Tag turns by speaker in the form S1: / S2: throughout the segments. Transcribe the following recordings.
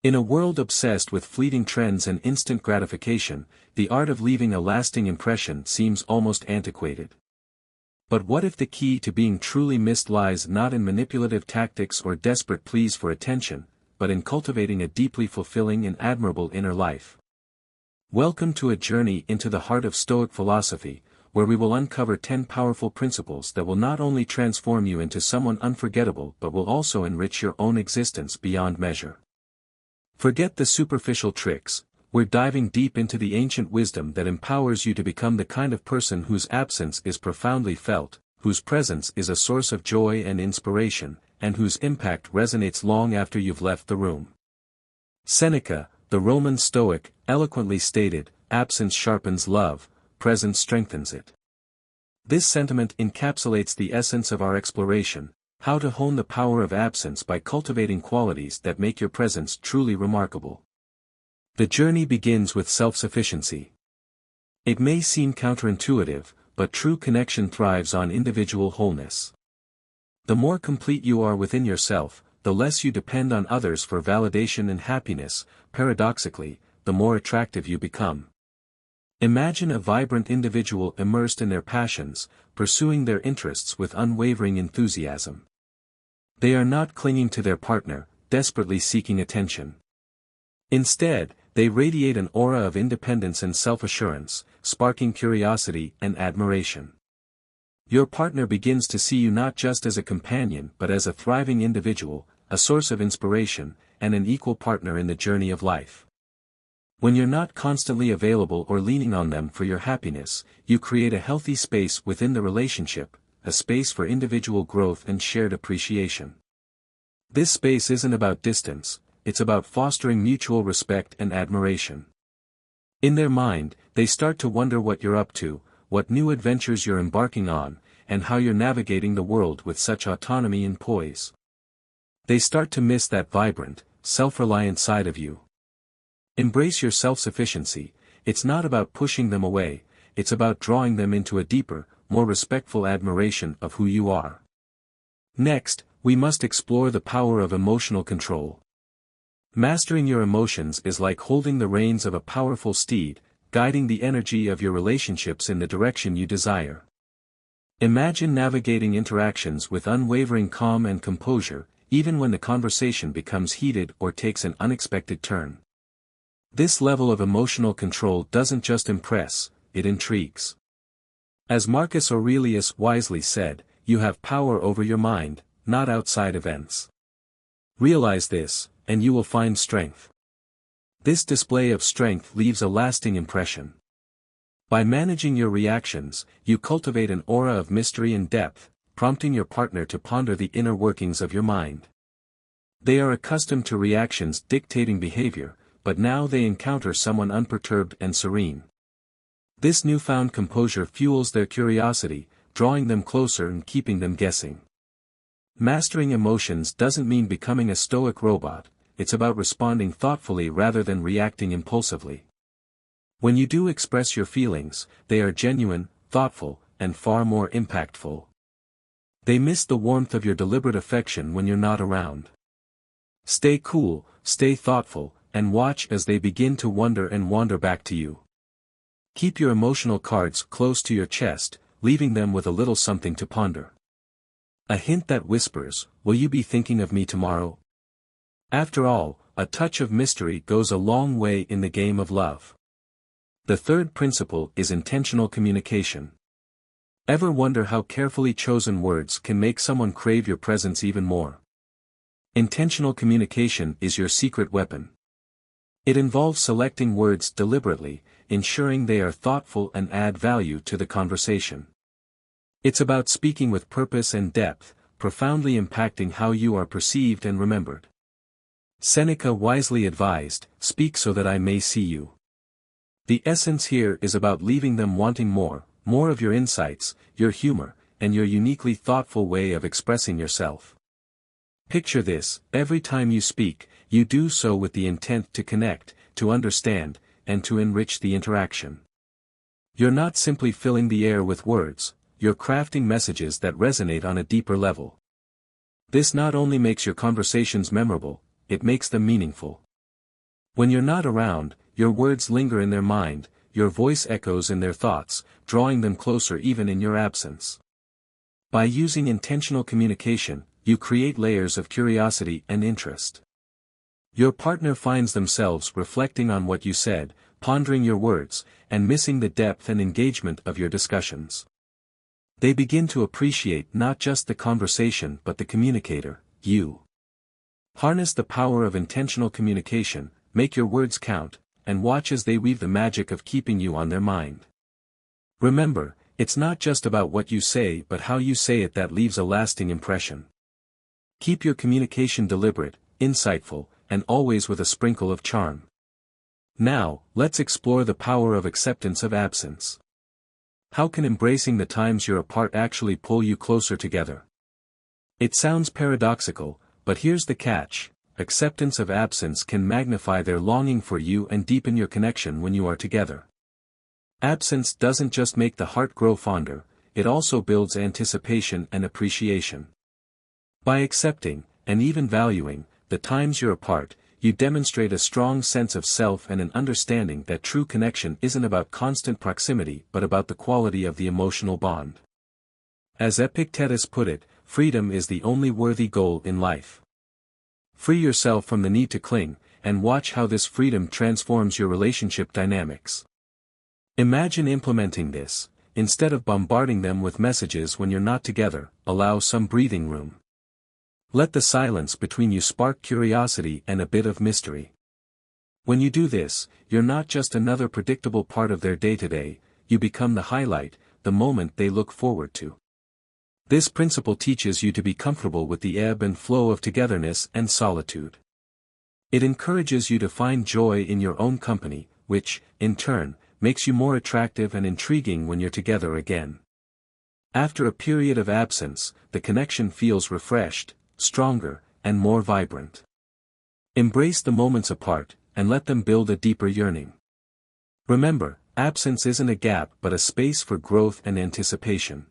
S1: In a world obsessed with fleeting trends and instant gratification, the art of leaving a lasting impression seems almost antiquated. But what if the key to being truly missed lies not in manipulative tactics or desperate pleas for attention, but in cultivating a deeply fulfilling and admirable inner life? Welcome to a journey into the heart of Stoic philosophy, where we will uncover 10 powerful principles that will not only transform you into someone unforgettable but will also enrich your own existence beyond measure. Forget the superficial tricks, we're diving deep into the ancient wisdom that empowers you to become the kind of person whose absence is profoundly felt, whose presence is a source of joy and inspiration, and whose impact resonates long after you've left the room. Seneca, the Roman Stoic, eloquently stated, "Absence sharpens love, presence strengthens it." This sentiment encapsulates the essence of our exploration: how to hone the power of absence by cultivating qualities that make your presence truly remarkable. The journey begins with self-sufficiency. It may seem counterintuitive, but true connection thrives on individual wholeness. The more complete you are within yourself, the less you depend on others for validation and happiness. Paradoxically, the more attractive you become. Imagine a vibrant individual immersed in their passions, pursuing their interests with unwavering enthusiasm. They are not clinging to their partner, desperately seeking attention. Instead, they radiate an aura of independence and self-assurance, sparking curiosity and admiration. Your partner begins to see you not just as a companion but as a thriving individual, a source of inspiration, and an equal partner in the journey of life. When you're not constantly available or leaning on them for your happiness, you create a healthy space within the relationship, a space for individual growth and shared appreciation. This space isn't about distance, it's about fostering mutual respect and admiration. In their mind, they start to wonder what you're up to, what new adventures you're embarking on, and how you're navigating the world with such autonomy and poise. They start to miss that vibrant, self-reliant side of you. Embrace your self-sufficiency. It's not about pushing them away, it's about drawing them into a deeper, more respectful admiration of who you are. Next, we must explore the power of emotional control. Mastering your emotions is like holding the reins of a powerful steed, guiding the energy of your relationships in the direction you desire. Imagine navigating interactions with unwavering calm and composure, even when the conversation becomes heated or takes an unexpected turn. This level of emotional control doesn't just impress, it intrigues. As Marcus Aurelius wisely said, you have power over your mind, not outside events. Realize this, and you will find strength. This display of strength leaves a lasting impression. By managing your reactions, you cultivate an aura of mystery and depth, prompting your partner to ponder the inner workings of your mind. They are accustomed to reactions dictating behavior, but now they encounter someone unperturbed and serene. This newfound composure fuels their curiosity, drawing them closer and keeping them guessing. Mastering emotions doesn't mean becoming a stoic robot, it's about responding thoughtfully rather than reacting impulsively. When you do express your feelings, they are genuine, thoughtful, and far more impactful. They miss the warmth of your deliberate affection when you're not around. Stay cool, stay thoughtful, and watch as they begin to wonder and wander back to you. Keep your emotional cards close to your chest, leaving them with a little something to ponder. A hint that whispers, "Will you be thinking of me tomorrow?" After all, a touch of mystery goes a long way in the game of love. The third principle is intentional communication. Ever wonder how carefully chosen words can make someone crave your presence even more? Intentional communication is your secret weapon. It involves selecting words deliberately, ensuring they are thoughtful and add value to the conversation. It's about speaking with purpose and depth, profoundly impacting how you are perceived and remembered. Seneca wisely advised, "Speak so that I may see you." The essence here is about leaving them wanting more of your insights, your humor, and your uniquely thoughtful way of expressing yourself. Picture this: every time you speak, you do so with the intent to connect, to understand, and to enrich the interaction. You're not simply filling the air with words, you're crafting messages that resonate on a deeper level. This not only makes your conversations memorable, it makes them meaningful. When you're not around, your words linger in their mind, your voice echoes in their thoughts, drawing them closer even in your absence. By using intentional communication, you create layers of curiosity and interest. Your partner finds themselves reflecting on what you said, pondering your words, and missing the depth and engagement of your discussions. They begin to appreciate not just the conversation but the communicator, you. Harness the power of intentional communication, make your words count, and watch as they weave the magic of keeping you on their mind. Remember, it's not just about what you say but how you say it that leaves a lasting impression. Keep your communication deliberate, insightful, and always with a sprinkle of charm. Now, let's explore the power of acceptance of absence. How can embracing the times you're apart actually pull you closer together? It sounds paradoxical, but here's the catch: acceptance of absence can magnify their longing for you and deepen your connection when you are together. Absence doesn't just make the heart grow fonder, it also builds anticipation and appreciation. By accepting, and even valuing, the times you're apart, you demonstrate a strong sense of self and an understanding that true connection isn't about constant proximity but about the quality of the emotional bond. As Epictetus put it, freedom is the only worthy goal in life. Free yourself from the need to cling, and watch how this freedom transforms your relationship dynamics. Imagine implementing this: instead of bombarding them with messages when you're not together, allow some breathing room. Let the silence between you spark curiosity and a bit of mystery. When you do this, you're not just another predictable part of their day-to-day, you become the highlight, the moment they look forward to. This principle teaches you to be comfortable with the ebb and flow of togetherness and solitude. It encourages you to find joy in your own company, which, in turn, makes you more attractive and intriguing when you're together again. After a period of absence, the connection feels refreshed, stronger, and more vibrant. Embrace the moments apart, and let them build a deeper yearning. Remember, absence isn't a gap but a space for growth and anticipation.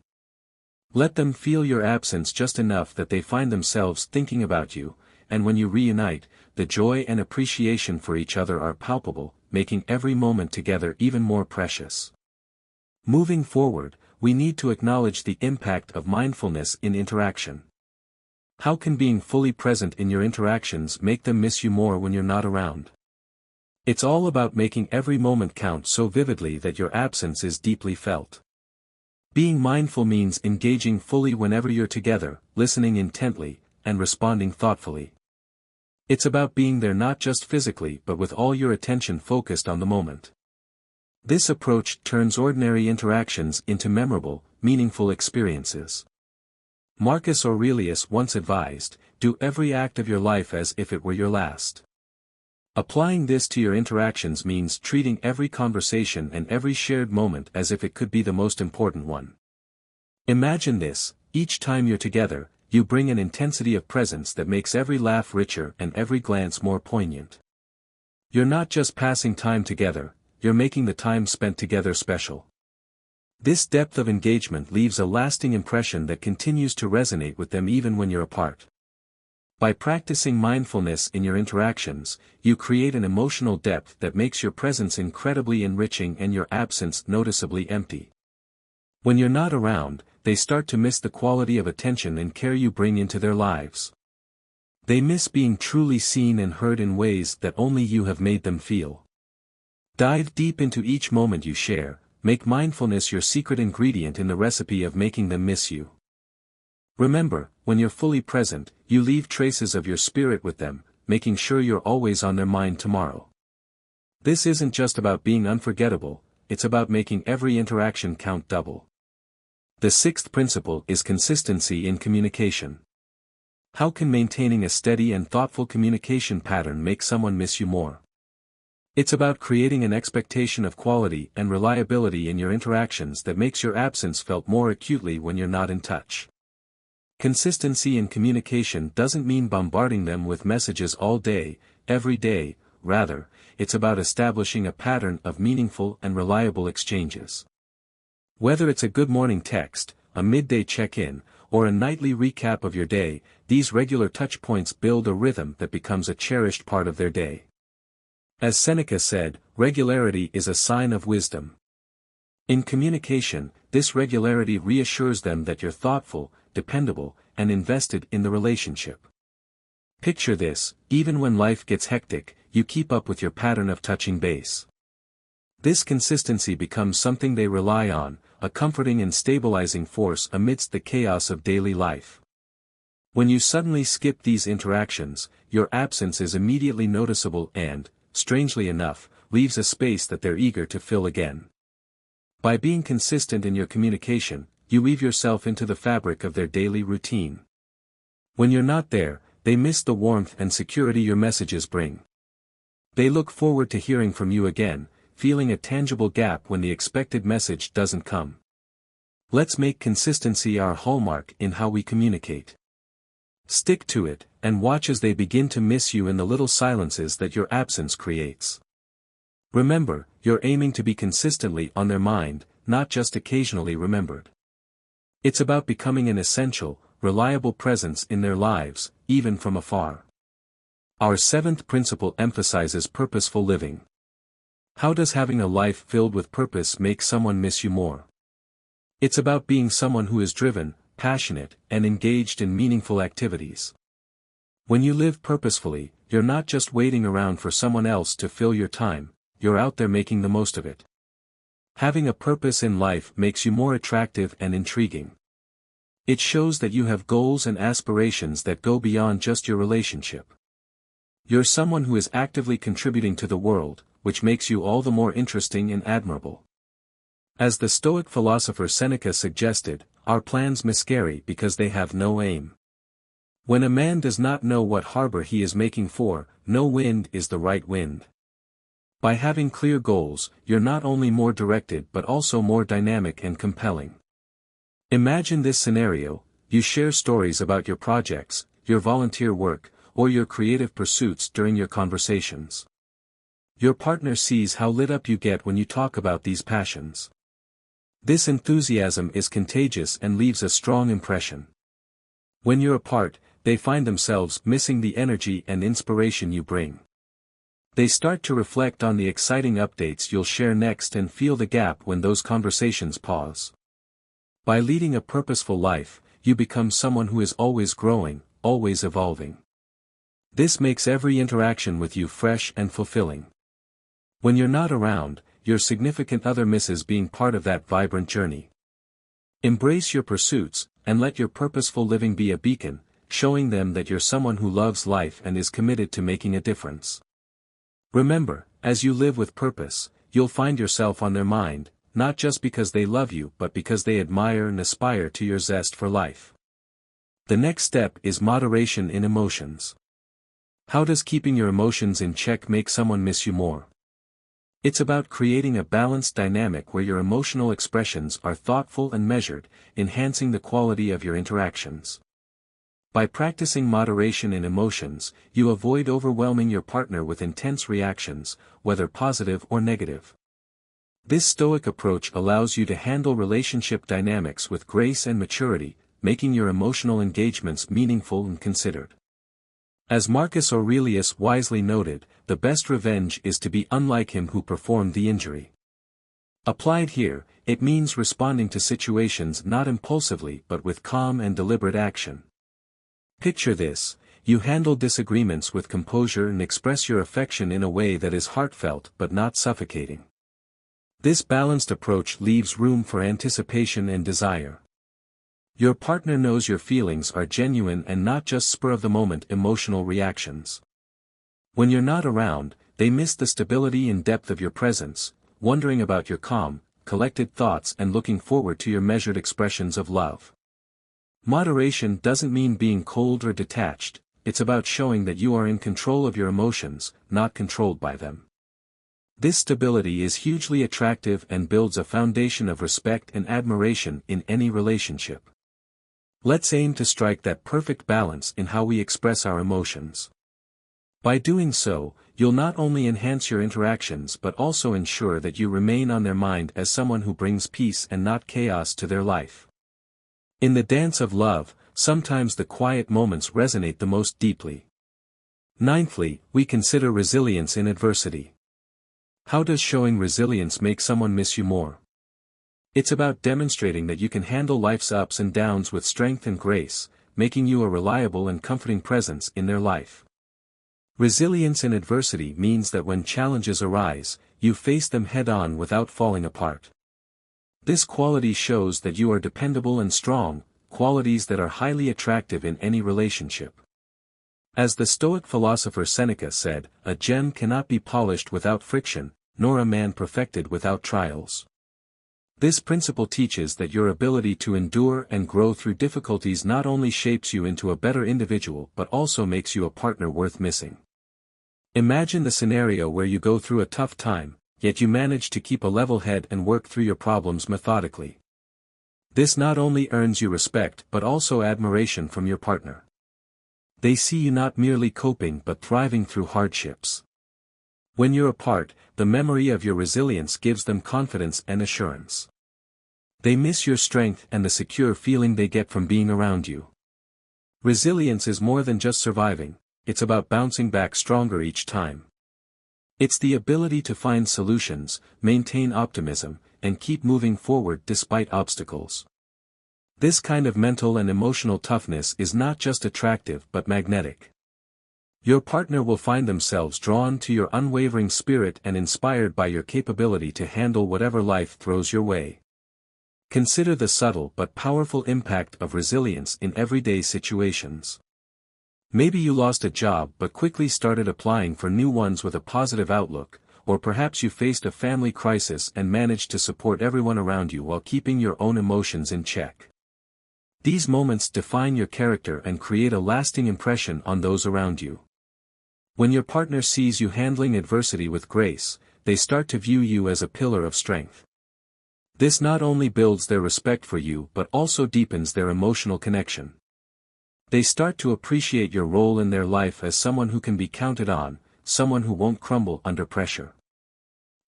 S1: Let them feel your absence just enough that they find themselves thinking about you, and when you reunite, the joy and appreciation for each other are palpable, making every moment together even more precious. Moving forward, we need to acknowledge the impact of mindfulness in interaction. How can being fully present in your interactions make them miss you more when you're not around? It's all about making every moment count so vividly that your absence is deeply felt. Being mindful means engaging fully whenever you're together, listening intently, and responding thoughtfully. It's about being there not just physically but with all your attention focused on the moment. This approach turns ordinary interactions into memorable, meaningful experiences. Marcus Aurelius once advised, "Do every act of your life as if it were your last." Applying this to your interactions means treating every conversation and every shared moment as if it could be the most important one. Imagine this: each time you're together, you bring an intensity of presence that makes every laugh richer and every glance more poignant. You're not just passing time together, you're making the time spent together special. This depth of engagement leaves a lasting impression that continues to resonate with them even when you're apart. By practicing mindfulness in your interactions, you create an emotional depth that makes your presence incredibly enriching and your absence noticeably empty. When you're not around, they start to miss the quality of attention and care you bring into their lives. They miss being truly seen and heard in ways that only you have made them feel. Dive deep into each moment you share, make mindfulness your secret ingredient in the recipe of making them miss you. Remember, when you're fully present, you leave traces of your spirit with them, making sure you're always on their mind tomorrow. This isn't just about being unforgettable, it's about making every interaction count double. The sixth principle is consistency in communication. How can maintaining a steady and thoughtful communication pattern make someone miss you more? It's about creating an expectation of quality and reliability in your interactions that makes your absence felt more acutely when you're not in touch. Consistency in communication doesn't mean bombarding them with messages all day, every day. Rather, it's about establishing a pattern of meaningful and reliable exchanges. Whether it's a good morning text, a midday check-in, or a nightly recap of your day, these regular touch points build a rhythm that becomes a cherished part of their day. As Seneca said, regularity is a sign of wisdom. In communication, this regularity reassures them that you're thoughtful, dependable, and invested in the relationship. Picture this: even when life gets hectic, you keep up with your pattern of touching base. This consistency becomes something they rely on, a comforting and stabilizing force amidst the chaos of daily life. When you suddenly skip these interactions, your absence is immediately noticeable and, strangely enough, leaves a space that they're eager to fill again. By being consistent in your communication, you weave yourself into the fabric of their daily routine. When you're not there, they miss the warmth and security your messages bring. They look forward to hearing from you again, feeling a tangible gap when the expected message doesn't come. Let's make consistency our hallmark in how we communicate. Stick to it, and watch as they begin to miss you in the little silences that your absence creates. Remember, you're aiming to be consistently on their mind, not just occasionally remembered. It's about becoming an essential, reliable presence in their lives, even from afar. Our seventh principle emphasizes purposeful living. How does having a life filled with purpose make someone miss you more? It's about being someone who is driven, passionate, and engaged in meaningful activities. When you live purposefully, you're not just waiting around for someone else to fill your time, you're out there making the most of it. Having a purpose in life makes you more attractive and intriguing. It shows that you have goals and aspirations that go beyond just your relationship. You're someone who is actively contributing to the world, which makes you all the more interesting and admirable. As the Stoic philosopher Seneca suggested, our plans miscarry because they have no aim. When a man does not know what harbor he is making for, no wind is the right wind. By having clear goals, you're not only more directed but also more dynamic and compelling. Imagine this scenario: you share stories about your projects, your volunteer work, or your creative pursuits during your conversations. Your partner sees how lit up you get when you talk about these passions. This enthusiasm is contagious and leaves a strong impression. When you're apart, they find themselves missing the energy and inspiration you bring. They start to reflect on the exciting updates you'll share next and feel the gap when those conversations pause. By leading a purposeful life, you become someone who is always growing, always evolving. This makes every interaction with you fresh and fulfilling. When you're not around, your significant other misses being part of that vibrant journey. Embrace your pursuits, and let your purposeful living be a beacon, showing them that you're someone who loves life and is committed to making a difference. Remember, as you live with purpose, you'll find yourself on their mind, not just because they love you but because they admire and aspire to your zest for life. The next step is moderation in emotions. How does keeping your emotions in check make someone miss you more? It's about creating a balanced dynamic where your emotional expressions are thoughtful and measured, enhancing the quality of your interactions. By practicing moderation in emotions, you avoid overwhelming your partner with intense reactions, whether positive or negative. This Stoic approach allows you to handle relationship dynamics with grace and maturity, making your emotional engagements meaningful and considered. As Marcus Aurelius wisely noted, the best revenge is to be unlike him who performed the injury. Applied here, it means responding to situations not impulsively but with calm and deliberate action. Picture this: you handle disagreements with composure and express your affection in a way that is heartfelt but not suffocating. This balanced approach leaves room for anticipation and desire. Your partner knows your feelings are genuine and not just spur-of-the-moment emotional reactions. When you're not around, they miss the stability and depth of your presence, wondering about your calm, collected thoughts and looking forward to your measured expressions of love. Moderation doesn't mean being cold or detached, it's about showing that you are in control of your emotions, not controlled by them. This stability is hugely attractive and builds a foundation of respect and admiration in any relationship. Let's aim to strike that perfect balance in how we express our emotions. By doing so, you'll not only enhance your interactions but also ensure that you remain on their mind as someone who brings peace and not chaos to their life. In the dance of love, sometimes the quiet moments resonate the most deeply. Ninthly, we consider resilience in adversity. How does showing resilience make someone miss you more? It's about demonstrating that you can handle life's ups and downs with strength and grace, making you a reliable and comforting presence in their life. Resilience in adversity means that when challenges arise, you face them head-on without falling apart. This quality shows that you are dependable and strong, qualities that are highly attractive in any relationship. As the Stoic philosopher Seneca said, a gem cannot be polished without friction, nor a man perfected without trials. This principle teaches that your ability to endure and grow through difficulties not only shapes you into a better individual but also makes you a partner worth missing. Imagine the scenario where you go through a tough time, yet you manage to keep a level head and work through your problems methodically. This not only earns you respect but also admiration from your partner. They see you not merely coping but thriving through hardships. When you're apart, the memory of your resilience gives them confidence and assurance. They miss your strength and the secure feeling they get from being around you. Resilience is more than just surviving, it's about bouncing back stronger each time. It's the ability to find solutions, maintain optimism, and keep moving forward despite obstacles. This kind of mental and emotional toughness is not just attractive but magnetic. Your partner will find themselves drawn to your unwavering spirit and inspired by your capability to handle whatever life throws your way. Consider the subtle but powerful impact of resilience in everyday situations. Maybe you lost a job but quickly started applying for new ones with a positive outlook, or perhaps you faced a family crisis and managed to support everyone around you while keeping your own emotions in check. These moments define your character and create a lasting impression on those around you. When your partner sees you handling adversity with grace, they start to view you as a pillar of strength. This not only builds their respect for you but also deepens their emotional connection. They start to appreciate your role in their life as someone who can be counted on, someone who won't crumble under pressure.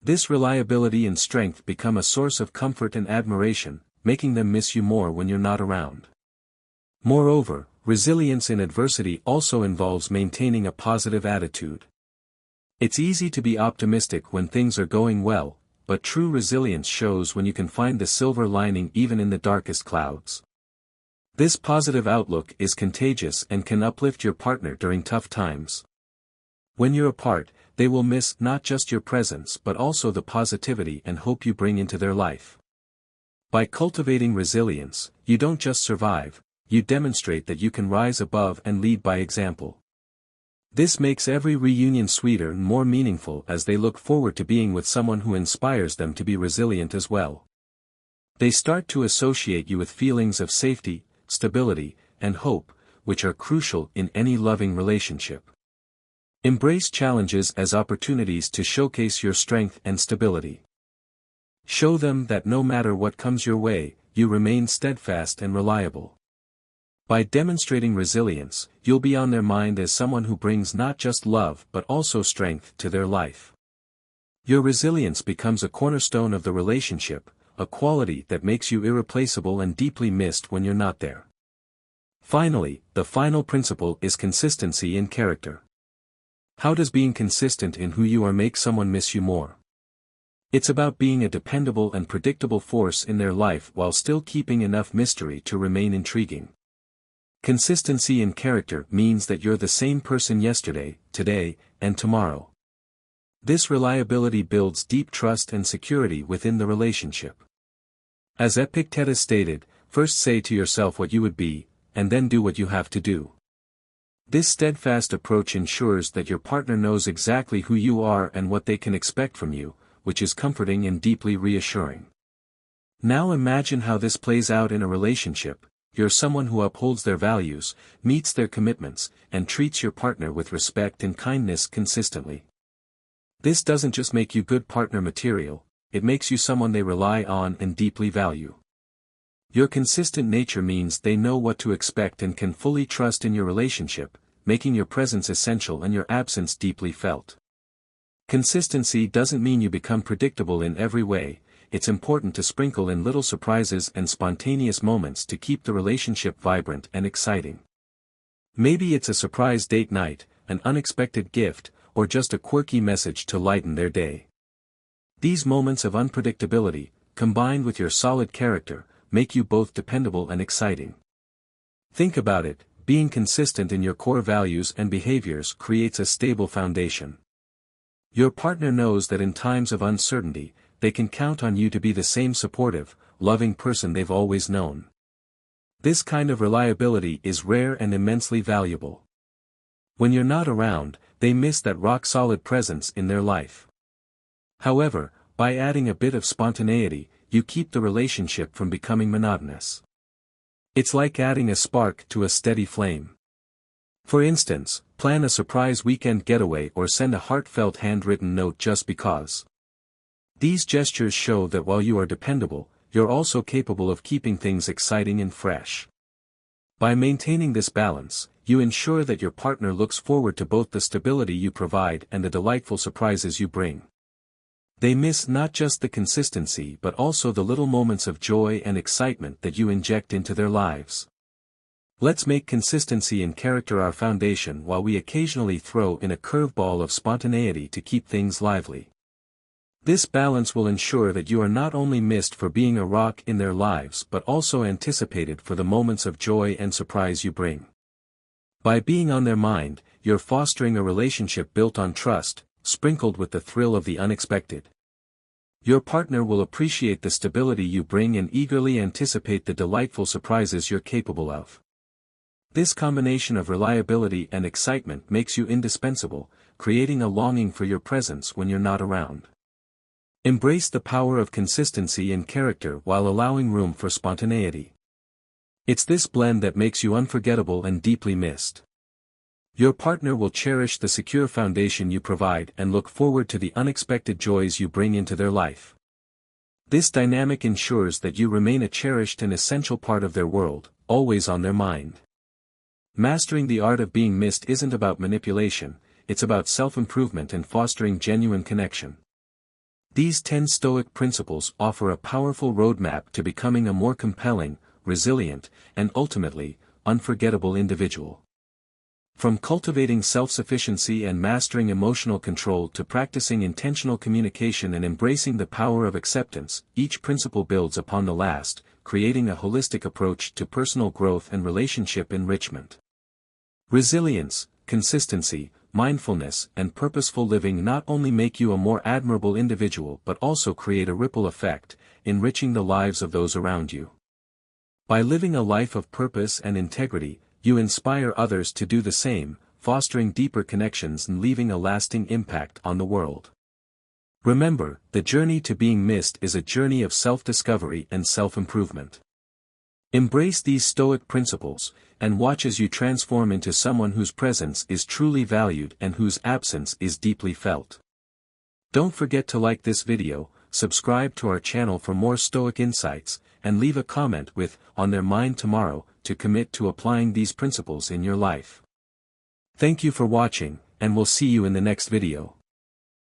S1: This reliability and strength become a source of comfort and admiration, making them miss you more when you're not around. Moreover, resilience in adversity also involves maintaining a positive attitude. It's easy to be optimistic when things are going well, but true resilience shows when you can find the silver lining even in the darkest clouds. This positive outlook is contagious and can uplift your partner during tough times. When you're apart, they will miss not just your presence but also the positivity and hope you bring into their life. By cultivating resilience, you don't just survive, you demonstrate that you can rise above and lead by example. This makes every reunion sweeter and more meaningful as they look forward to being with someone who inspires them to be resilient as well. They start to associate you with feelings of safety, stability, and hope, which are crucial in any loving relationship. Embrace challenges as opportunities to showcase your strength and stability. Show them that no matter what comes your way, you remain steadfast and reliable. By demonstrating resilience, you'll be on their mind as someone who brings not just love but also strength to their life. Your resilience becomes a cornerstone of the relationship, a quality that makes you irreplaceable and deeply missed when you're not there. Finally, the final principle is consistency in character. How does being consistent in who you are make someone miss you more? It's about being a dependable and predictable force in their life while still keeping enough mystery to remain intriguing. Consistency in character means that you're the same person yesterday, today, and tomorrow. This reliability builds deep trust and security within the relationship. As Epictetus stated, first say to yourself what you would be, and then do what you have to do. This steadfast approach ensures that your partner knows exactly who you are and what they can expect from you, which is comforting and deeply reassuring. Now imagine how this plays out in a relationship. You're someone who upholds their values, meets their commitments, and treats your partner with respect and kindness consistently. This doesn't just make you good partner material, it makes you someone they rely on and deeply value. Your consistent nature means they know what to expect and can fully trust in your relationship, making your presence essential and your absence deeply felt. Consistency doesn't mean you become predictable in every way. It's important to sprinkle in little surprises and spontaneous moments to keep the relationship vibrant and exciting. Maybe it's a surprise date night, an unexpected gift, or just a quirky message to lighten their day. These moments of unpredictability, combined with your solid character, make you both dependable and exciting. Think about it, being consistent in your core values and behaviors creates a stable foundation. Your partner knows that in times of uncertainty, they can count on you to be the same supportive, loving person they've always known. This kind of reliability is rare and immensely valuable. When you're not around, they miss that rock-solid presence in their life. However, by adding a bit of spontaneity, you keep the relationship from becoming monotonous. It's like adding a spark to a steady flame. For instance, plan a surprise weekend getaway or send a heartfelt handwritten note just because. These gestures show that while you are dependable, you're also capable of keeping things exciting and fresh. By maintaining this balance, you ensure that your partner looks forward to both the stability you provide and the delightful surprises you bring. They miss not just the consistency but also the little moments of joy and excitement that you inject into their lives. Let's make consistency in character our foundation while we occasionally throw in a curveball of spontaneity to keep things lively. This balance will ensure that you are not only missed for being a rock in their lives but also anticipated for the moments of joy and surprise you bring. By being on their mind, you're fostering a relationship built on trust, sprinkled with the thrill of the unexpected. Your partner will appreciate the stability you bring and eagerly anticipate the delightful surprises you're capable of. This combination of reliability and excitement makes you indispensable, creating a longing for your presence when you're not around. Embrace the power of consistency in character while allowing room for spontaneity. It's this blend that makes you unforgettable and deeply missed. Your partner will cherish the secure foundation you provide and look forward to the unexpected joys you bring into their life. This dynamic ensures that you remain a cherished and essential part of their world, always on their mind. Mastering the art of being missed isn't about manipulation, it's about self-improvement and fostering genuine connection. These 10 Stoic principles offer a powerful roadmap to becoming a more compelling, resilient, and ultimately, unforgettable individual. From cultivating self-sufficiency and mastering emotional control to practicing intentional communication and embracing the power of acceptance, each principle builds upon the last, creating a holistic approach to personal growth and relationship enrichment. Resilience, consistency, mindfulness, and purposeful living not only make you a more admirable individual but also create a ripple effect, enriching the lives of those around you. By living a life of purpose and integrity, you inspire others to do the same, fostering deeper connections and leaving a lasting impact on the world. Remember, the journey to being missed is a journey of self-discovery and self-improvement. Embrace these Stoic principles, and watch as you transform into someone whose presence is truly valued and whose absence is deeply felt. Don't forget to like this video, subscribe to our channel for more Stoic insights, and leave a comment with "on their mind tomorrow" to commit to applying these principles in your life. Thank you for watching, and we'll see you in the next video.